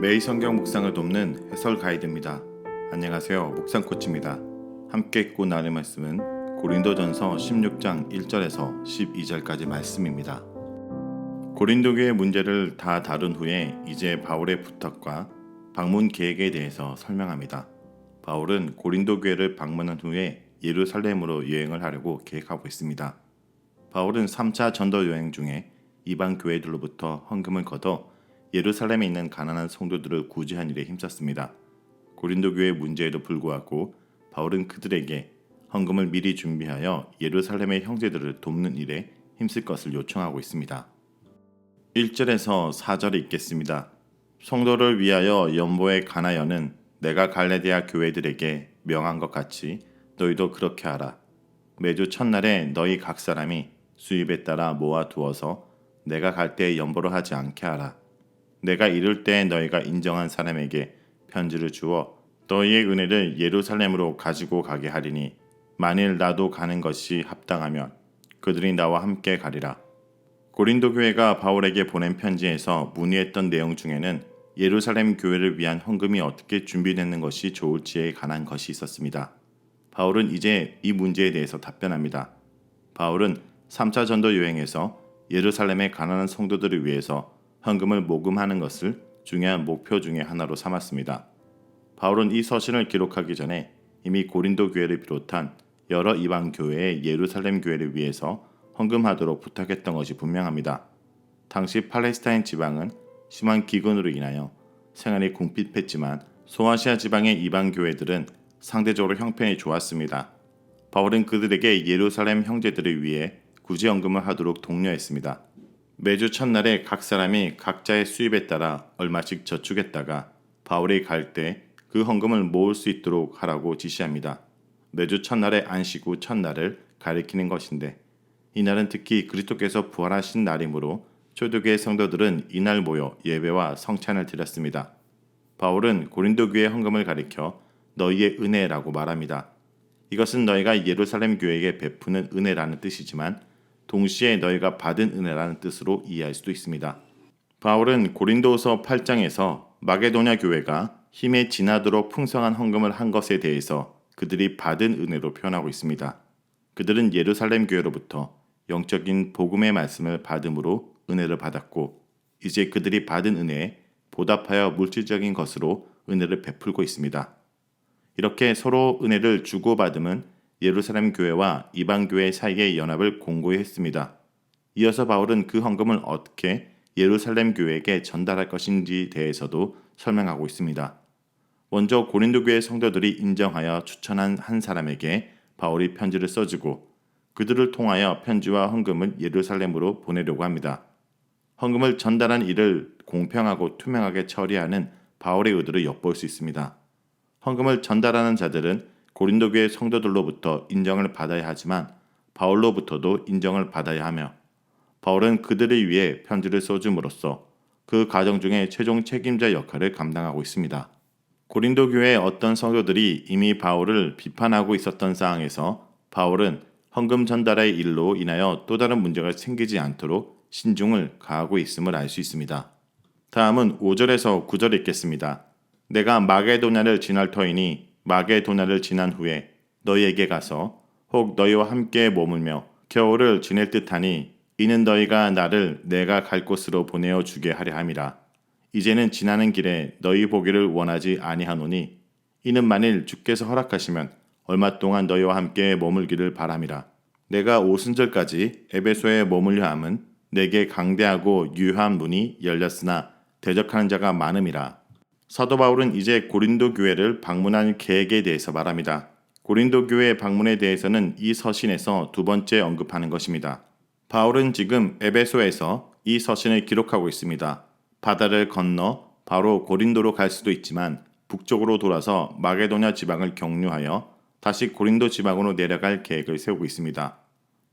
매일 성경 묵상을 돕는 해설 가이드입니다. 안녕하세요. 묵상 코치입니다. 함께 읽고 나눌 말씀은 고린도전서 16장 1절에서 12절까지 말씀입니다. 고린도 교회 문제를 다 다룬 후에 이제 바울의 부탁과 방문 계획에 대해서 설명합니다. 바울은 고린도 교회를 방문한 후에 예루살렘으로 여행을 하려고 계획하고 있습니다. 바울은 3차 전도 여행 중에 이방 교회들로부터 헌금을 걷어 예루살렘에 있는 가난한 성도들을 구제한 일에 힘썼습니다. 고린도 교회 문제에도 불구하고 바울은 그들에게 헌금을 미리 준비하여 예루살렘의 형제들을 돕는 일에 힘쓸 것을 요청하고 있습니다. 1절에서 4절을 읽겠습니다. 성도를 위하여 연보에 가나여는 내가 갈레디아 교회들에게 명한 것 같이 너희도 그렇게 하라. 매주 첫날에 너희 각 사람이 수입에 따라 모아 두어서 내가 갈 때 연보로 하지 않게 하라. 내가 이룰 때 너희가 인정한 사람에게 편지를 주어 너희의 은혜를 예루살렘으로 가지고 가게 하리니 만일 나도 가는 것이 합당하면 그들이 나와 함께 가리라. 고린도 교회가 바울에게 보낸 편지에서 문의했던 내용 중에는 예루살렘 교회를 위한 헌금이 어떻게 준비되는 것이 좋을지에 관한 것이 있었습니다. 바울은 이제 이 문제에 대해서 답변합니다. 바울은 3차 전도 여행에서 예루살렘의 가난한 성도들을 위해서 헌금을 모금하는 것을 중요한 목표 중의 하나로 삼았습니다. 바울은 이 서신을 기록하기 전에 이미 고린도 교회를 비롯한 여러 이방 교회의 예루살렘 교회를 위해서 헌금하도록 부탁했던 것이 분명합니다. 당시 팔레스타인 지방은 심한 기근으로 인하여 생활이 궁핍했지만 소아시아 지방의 이방 교회들은 상대적으로 형편이 좋았습니다. 바울은 그들에게 예루살렘 형제들을 위해 구제 헌금을 하도록 독려했습니다. 매주 첫날에 각 사람이 각자의 수입에 따라 얼마씩 저축했다가 바울이 갈 때 그 헌금을 모을 수 있도록 하라고 지시합니다. 매주 첫날의 안식 후 첫날을 가리키는 것인데 이날은 특히 그리스도께서 부활하신 날이므로 초대교회 성도들은 이날 모여 예배와 성찬을 드렸습니다. 바울은 고린도 교회 헌금을 가리켜 너희의 은혜라고 말합니다. 이것은 너희가 예루살렘 교회에게 베푸는 은혜라는 뜻이지만 동시에 너희가 받은 은혜라는 뜻으로 이해할 수도 있습니다. 바울은 고린도후서 8장에서 마게도냐 교회가 힘에 지나도록 풍성한 헌금을 한 것에 대해서 그들이 받은 은혜로 표현하고 있습니다. 그들은 예루살렘 교회로부터 영적인 복음의 말씀을 받음으로 은혜를 받았고 이제 그들이 받은 은혜에 보답하여 물질적인 것으로 은혜를 베풀고 있습니다. 이렇게 서로 은혜를 주고받음은 예루살렘 교회와 이방 교회 사이의 연합을 공고히 했습니다. 이어서 바울은 그 헌금을 어떻게 예루살렘 교회에게 전달할 것인지에 대해서도 설명하고 있습니다. 먼저 고린도 교회 성도들이 인정하여 추천한 한 사람에게 바울이 편지를 써주고 그들을 통하여 편지와 헌금을 예루살렘으로 보내려고 합니다. 헌금을 전달한 일을 공평하고 투명하게 처리하는 바울의 의도를 엿볼 수 있습니다. 헌금을 전달하는 자들은 고린도 교회 성도들로부터 인정을 받아야 하지만 바울로부터도 인정을 받아야 하며 바울은 그들을 위해 편지를 써줌으로써 그 과정 중에 최종 책임자 역할을 감당하고 있습니다. 고린도 교회의 어떤 성도들이 이미 바울을 비판하고 있었던 상황에서 바울은 헌금 전달의 일로 인하여 또 다른 문제가 생기지 않도록 신중을 가하고 있음을 알 수 있습니다. 다음은 5절에서 9절 읽겠습니다. 내가 마게도냐를 지날 터이니 마게도냐를 지난 후에 너희에게 가서 혹 너희와 함께 머물며 겨울을 지낼 듯하니 이는 너희가 나를 내가 갈 곳으로 보내어 주게 하려 함이라. 이제는 지나는 길에 너희 보기를 원하지 아니하노니 이는 만일 주께서 허락하시면 얼마 동안 너희와 함께 머물기를 바람이라. 내가 오순절까지 에베소에 머물려 함은 내게 강대하고 유효한 문이 열렸으나 대적하는 자가 많음이라. 사도 바울은 이제 고린도 교회를 방문할 계획에 대해서 말합니다. 고린도 교회 방문에 대해서는 이 서신에서 두 번째 언급하는 것입니다. 바울은 지금 에베소에서 이 서신을 기록하고 있습니다. 바다를 건너 바로 고린도로 갈 수도 있지만 북쪽으로 돌아서 마게도냐 지방을 경유하여 다시 고린도 지방으로 내려갈 계획을 세우고 있습니다.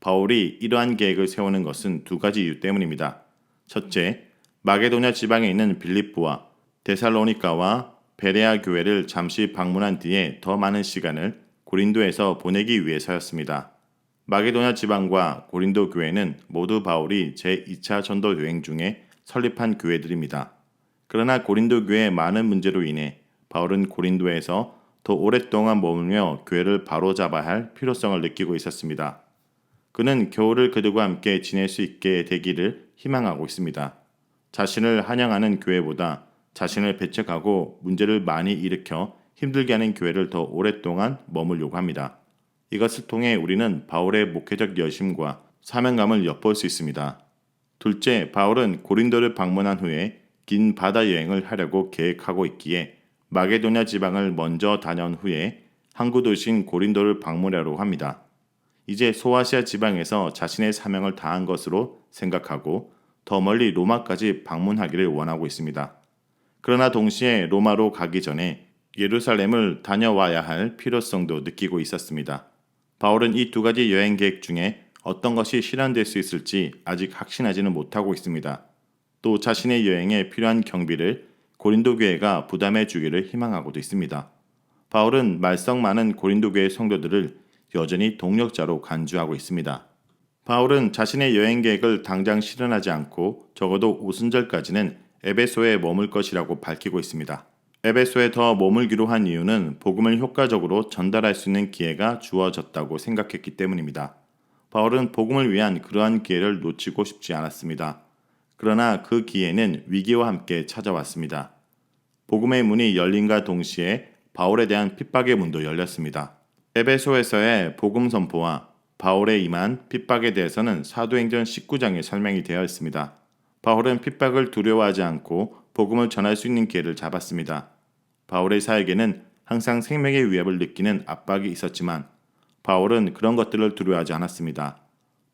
바울이 이러한 계획을 세우는 것은 두 가지 이유 때문입니다. 첫째, 마게도냐 지방에 있는 빌립보와 데살로니가와 베레아 교회를 잠시 방문한 뒤에 더 많은 시간을 고린도에서 보내기 위해서였습니다. 마게도냐 지방과 고린도 교회는 모두 바울이 제2차 전도 여행 중에 설립한 교회들입니다. 그러나 고린도 교회의 많은 문제로 인해 바울은 고린도에서 더 오랫동안 머물며 교회를 바로잡아야 할 필요성을 느끼고 있었습니다. 그는 겨울을 그들과 함께 지낼 수 있게 되기를 희망하고 있습니다. 자신을 환영하는 교회보다 자신을 배척하고 문제를 많이 일으켜 힘들게 하는 교회를 더 오랫동안 머물려고 합니다. 이것을 통해 우리는 바울의 목회적 여심과 사명감을 엿볼 수 있습니다. 둘째, 바울은 고린도를 방문한 후에 긴 바다 여행을 하려고 계획하고 있기에 마게도냐 지방을 먼저 다녀온 후에 항구 도시인 고린도를 방문하려고 합니다. 이제 소아시아 지방에서 자신의 사명을 다한 것으로 생각하고 더 멀리 로마까지 방문하기를 원하고 있습니다. 그러나 동시에 로마로 가기 전에 예루살렘을 다녀와야 할 필요성도 느끼고 있었습니다. 바울은 이 두 가지 여행 계획 중에 어떤 것이 실현될 수 있을지 아직 확신하지는 못하고 있습니다. 또 자신의 여행에 필요한 경비를 고린도 교회가 부담해 주기를 희망하고도 있습니다. 바울은 말썽 많은 고린도 교회 성도들을 여전히 동력자로 간주하고 있습니다. 바울은 자신의 여행 계획을 당장 실현하지 않고 적어도 오순절까지는 에베소에 머물 것이라고 밝히고 있습니다. 에베소에 더 머물기로 한 이유는 복음을 효과적으로 전달할 수 있는 기회가 주어졌다고 생각했기 때문입니다. 바울은 복음을 위한 그러한 기회를 놓치고 싶지 않았습니다. 그러나 그 기회는 위기와 함께 찾아왔습니다. 복음의 문이 열림과 동시에 바울에 대한 핍박의 문도 열렸습니다. 에베소에서의 복음 선포와 바울에 임한 핍박에 대해서는 사도행전 19장에 설명이 되어 있습니다. 바울은 핍박을 두려워하지 않고 복음을 전할 수 있는 기회를 잡았습니다. 바울의 사역에는 항상 생명의 위협을 느끼는 압박이 있었지만 바울은 그런 것들을 두려워하지 않았습니다.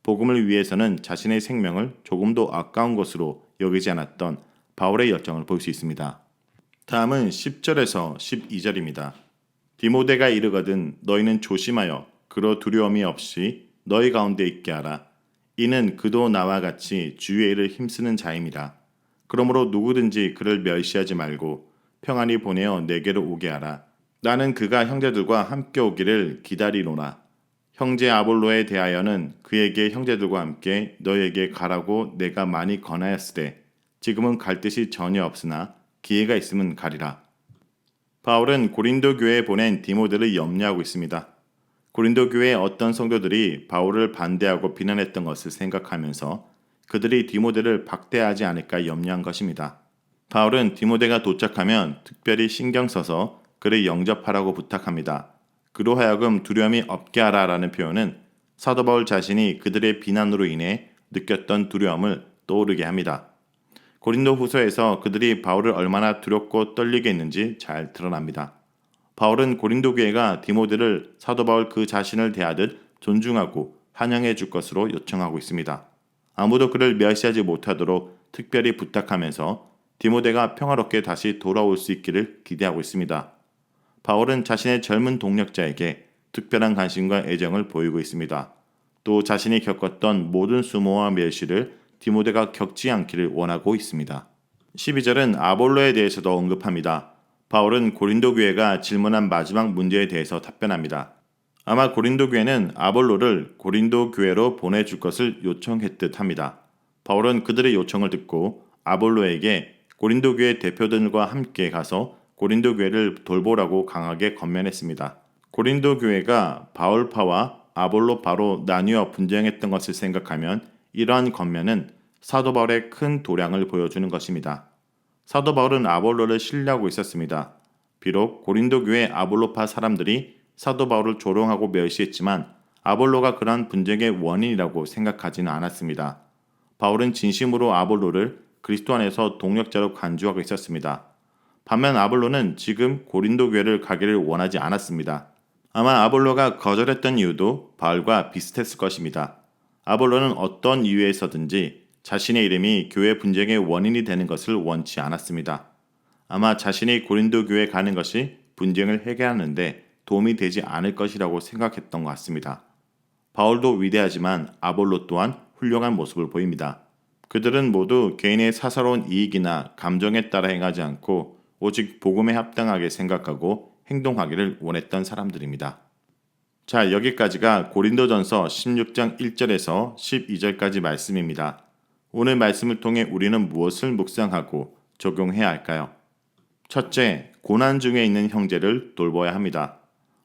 복음을 위해서는 자신의 생명을 조금도 아까운 것으로 여기지 않았던 바울의 열정을 볼 수 있습니다. 다음은 10절에서 12절입니다. 디모데가 이르거든 너희는 조심하여 그러 두려움이 없이 너희 가운데 있게 하라. 이는 그도 나와 같이 주의 일을 힘쓰는 자임이라. 그러므로 누구든지 그를 멸시하지 말고 평안히 보내어 내게로 오게 하라. 나는 그가 형제들과 함께 오기를 기다리노라. 형제 아볼로에 대하여는 그에게 형제들과 함께 너에게 가라고 내가 많이 권하였으되 지금은 갈 뜻이 전혀 없으나 기회가 있으면 가리라. 바울은 고린도 교회에 보낸 디모데를 염려하고 있습니다. 고린도 교회의 어떤 성도들이 바울을 반대하고 비난했던 것을 생각하면서 그들이 디모데를 박대하지 않을까 염려한 것입니다. 바울은 디모데가 도착하면 특별히 신경 써서 그를 영접하라고 부탁합니다. 그로 하여금 두려움이 없게 하라라는 표현은 사도 바울 자신이 그들의 비난으로 인해 느꼈던 두려움을 떠오르게 합니다. 고린도 후서에서 그들이 바울을 얼마나 두렵고 떨리게 했는지 잘 드러납니다. 바울은 고린도 교회가 디모데를 사도 바울 그 자신을 대하듯 존중하고 환영해 줄 것으로 요청하고 있습니다. 아무도 그를 멸시하지 못하도록 특별히 부탁하면서 디모데가 평화롭게 다시 돌아올 수 있기를 기대하고 있습니다. 바울은 자신의 젊은 동력자에게 특별한 관심과 애정을 보이고 있습니다. 또 자신이 겪었던 모든 수모와 멸시를 디모데가 겪지 않기를 원하고 있습니다. 12절은 아볼로에 대해서도 언급합니다. 바울은 고린도 교회가 질문한 마지막 문제에 대해서 답변합니다. 아마 고린도 교회는 아볼로를 고린도 교회로 보내줄 것을 요청했듯 합니다. 바울은 그들의 요청을 듣고 아볼로에게 고린도 교회 대표들과 함께 가서 고린도 교회를 돌보라고 강하게 권면했습니다. 고린도 교회가 바울파와 아볼로파로 나뉘어 분쟁했던 것을 생각하면 이러한 권면은 사도 바울의 큰 도량을 보여주는 것입니다. 사도 바울은 아볼로를 신뢰하고 있었습니다. 비록 고린도 교회 아볼로파 사람들이 사도 바울을 조롱하고 멸시했지만 아볼로가 그러한 분쟁의 원인이라고 생각하지는 않았습니다. 바울은 진심으로 아볼로를 그리스도 안에서 동력자로 간주하고 있었습니다. 반면 아볼로는 지금 고린도 교회를 가기를 원하지 않았습니다. 아마 아볼로가 거절했던 이유도 바울과 비슷했을 것입니다. 아볼로는 어떤 이유에서든지 자신의 이름이 교회 분쟁의 원인이 되는 것을 원치 않았습니다. 아마 자신이 고린도 교회에 가는 것이 분쟁을 해결하는데 도움이 되지 않을 것이라고 생각했던 것 같습니다. 바울도 위대하지만 아볼로 또한 훌륭한 모습을 보입니다. 그들은 모두 개인의 사사로운 이익이나 감정에 따라 행하지 않고 오직 복음에 합당하게 생각하고 행동하기를 원했던 사람들입니다. 자, 여기까지가 고린도전서 16장 1절에서 12절까지 말씀입니다. 오늘 말씀을 통해 우리는 무엇을 묵상하고 적용해야 할까요? 첫째, 고난 중에 있는 형제를 돌봐야 합니다.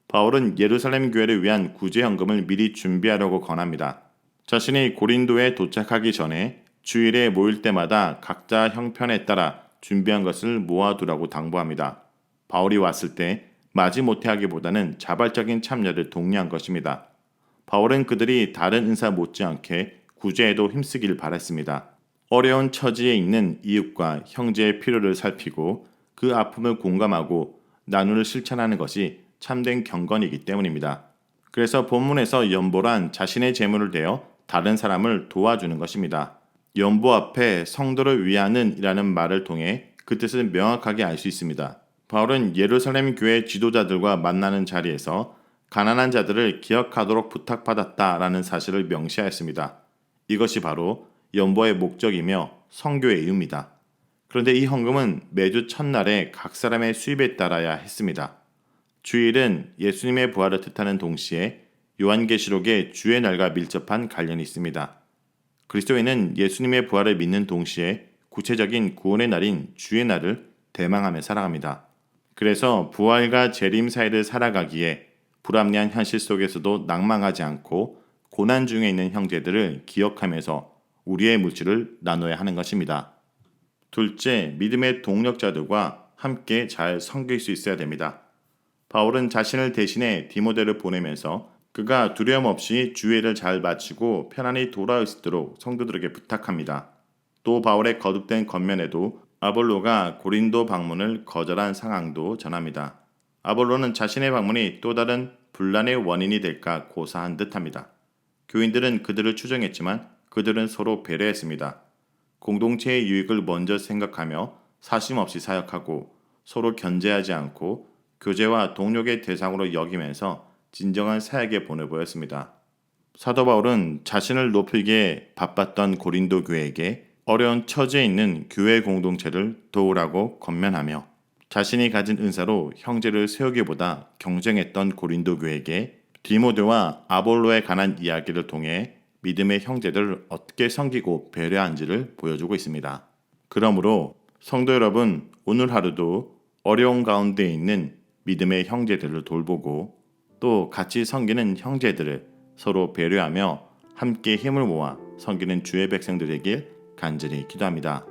바울은 예루살렘 교회를 위한 구제 헌금을 미리 준비하려고 권합니다. 자신이 고린도에 도착하기 전에 주일에 모일 때마다 각자 형편에 따라 준비한 것을 모아두라고 당부합니다. 바울이 왔을 때 마지못해 하기보다는 자발적인 참여를 독려한 것입니다. 바울은 그들이 다른 은사 못지않게 구제에도 힘쓰길 바랐습니다. 어려운 처지에 있는 이웃과 형제의 필요를 살피고 그 아픔을 공감하고 나누를 실천하는 것이 참된 경건이기 때문입니다. 그래서 본문에서 연보란 자신의 재물을 대어 다른 사람을 도와주는 것입니다. 연보 앞에 성도를 위하는 이라는 말을 통해 그 뜻을 명확하게 알 수 있습니다. 바울은 예루살렘 교회 지도자들과 만나는 자리에서 가난한 자들을 기억하도록 부탁받았다라는 사실을 명시하였습니다. 이것이 바로 연보의 목적이며 성교의 이유입니다. 그런데 이 헌금은 매주 첫날에 각 사람의 수입에 따라야 했습니다. 주일은 예수님의 부활을 뜻하는 동시에 요한계시록의 주의 날과 밀접한 관련이 있습니다. 그리스도인은 예수님의 부활을 믿는 동시에 구체적인 구원의 날인 주의 날을 대망하며 살아갑니다. 그래서 부활과 재림 사이를 살아가기에 불합리한 현실 속에서도 낭망하지 않고 고난 중에 있는 형제들을 기억하면서 우리의 물질을 나눠야 하는 것입니다. 둘째, 믿음의 동력자들과 함께 잘 섬길 수 있어야 됩니다. 바울은 자신을 대신해 디모데를 보내면서 그가 두려움 없이 주일을 잘 마치고 편안히 돌아올 수 있도록 성도들에게 부탁합니다. 또 바울의 거듭된 겉면에도 아볼로가 고린도 방문을 거절한 상황도 전합니다. 아볼로는 자신의 방문이 또 다른 분란의 원인이 될까 고사한 듯합니다. 교인들은 그들을 추정했지만 그들은 서로 배려했습니다. 공동체의 유익을 먼저 생각하며 사심 없이 사역하고 서로 견제하지 않고 교제와 동력의 대상으로 여기면서 진정한 사역에 보내보였습니다. 사도 바울은 자신을 높이기에 바빴던 고린도 교회에게 어려운 처지에 있는 교회 공동체를 도우라고 권면하며 자신이 가진 은사로 형제를 세우기보다 경쟁했던 고린도 교회에게 디모데와 아볼로에 관한 이야기를 통해 믿음의 형제들을 어떻게 섬기고 배려한지를 보여주고 있습니다. 그러므로 성도 여러분, 오늘 하루도 어려운 가운데 있는 믿음의 형제들을 돌보고 또 같이 섬기는 형제들을 서로 배려하며 함께 힘을 모아 섬기는 주의 백성들에게 간절히 기도합니다.